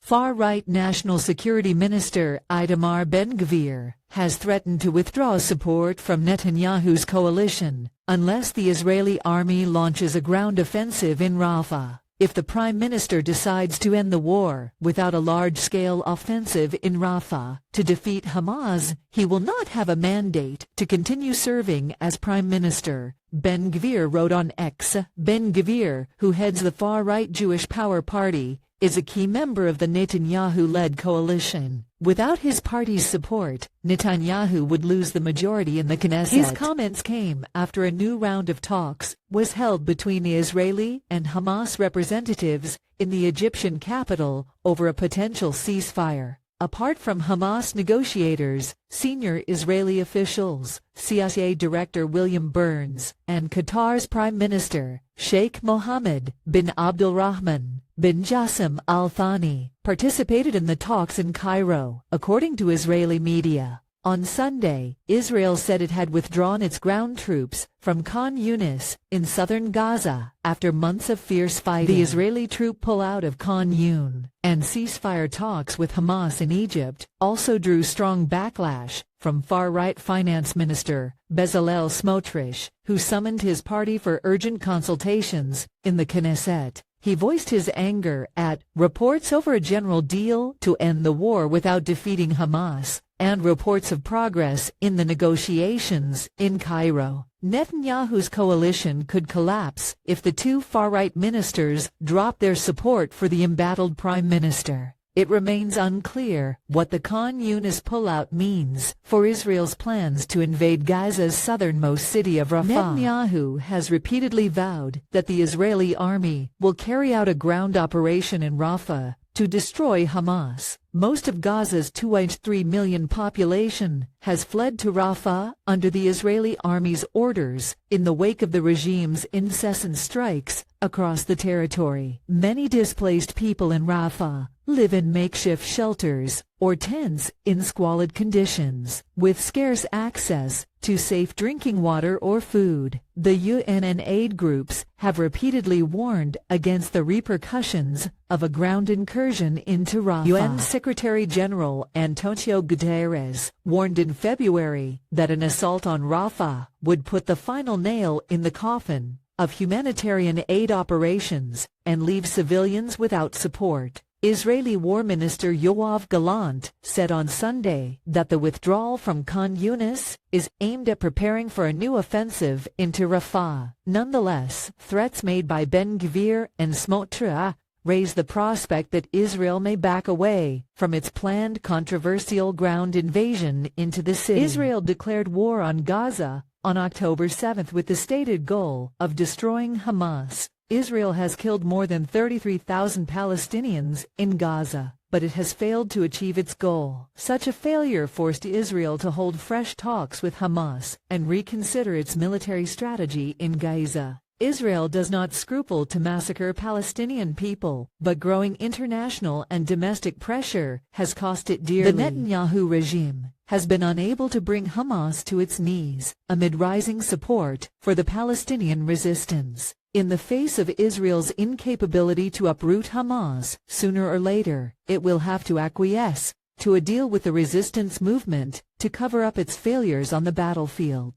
Far-right National Security Minister Itamar Ben-Gvir has threatened to withdraw support from Netanyahu's coalition unless the Israeli army launches a ground offensive in Rafah. If the Prime Minister decides to end the war without a large-scale offensive in Rafah to defeat Hamas, he will not have a mandate to continue serving as Prime Minister, Ben-Gvir wrote on X. Ben-Gvir, who heads the far-right Jewish Power Party, is a key member of the Netanyahu-led coalition. Without his party's support, Netanyahu would lose the majority in the Knesset. His comments came after a new round of talks was held between the Israeli and Hamas representatives in the Egyptian capital over a potential ceasefire. Apart from Hamas negotiators, senior Israeli officials, CIA Director William Burns, and Qatar's Prime Minister, Sheikh Mohammed bin Abdulrahman bin Jassim Al Thani, participated in the talks in Cairo, according to Israeli media. On Sunday, Israel said it had withdrawn its ground troops from Khan Yunis in southern Gaza after months of fierce fighting. The Israeli troop pullout of Khan Yun and ceasefire talks with Hamas in Egypt also drew strong backlash from far-right Finance Minister Bezalel Smotrich, who summoned his party for urgent consultations in the Knesset. He voiced his anger at reports over a general deal to end the war without defeating Hamas and reports of progress in the negotiations in Cairo. Netanyahu's coalition could collapse if the two far-right ministers drop their support for the embattled prime minister. It remains unclear what the Khan Yunis pullout means for Israel's plans to invade Gaza's southernmost city of Rafah. Netanyahu has repeatedly vowed that the Israeli army will carry out a ground operation in Rafah to destroy Hamas. Most of Gaza's 2.3 million population has fled to Rafah under the Israeli army's orders in the wake of the regime's incessant strikes across the territory. Many displaced people in Rafah live in makeshift shelters or tents in squalid conditions, with scarce access to safe drinking water or food. The UN and aid groups have repeatedly warned against the repercussions of a ground incursion into Rafah. UN Secretary General Antonio Guterres warned in February that an assault on Rafah would put the final nail in the coffin of humanitarian aid operations and leave civilians without support. Israeli War Minister Yoav Gallant said on Sunday that the withdrawal from Khan Yunis is aimed at preparing for a new offensive into Rafah. Nonetheless, threats made by Ben-Gvir and Smotrich raise the prospect that Israel may back away from its planned controversial ground invasion into the city. Israel declared war on Gaza on October 7 with the stated goal of destroying Hamas. Israel has killed more than 33,000 Palestinians in Gaza, but it has failed to achieve its goal. Such a failure forced Israel to hold fresh talks with Hamas and reconsider its military strategy in Gaza. Israel does not scruple to massacre Palestinian people, but growing international and domestic pressure has cost it dearly. The Netanyahu regime has been unable to bring Hamas to its knees amid rising support for the Palestinian resistance. In the face of Israel's incapability to uproot Hamas, sooner or later, it will have to acquiesce to a deal with the resistance movement to cover up its failures on the battlefield.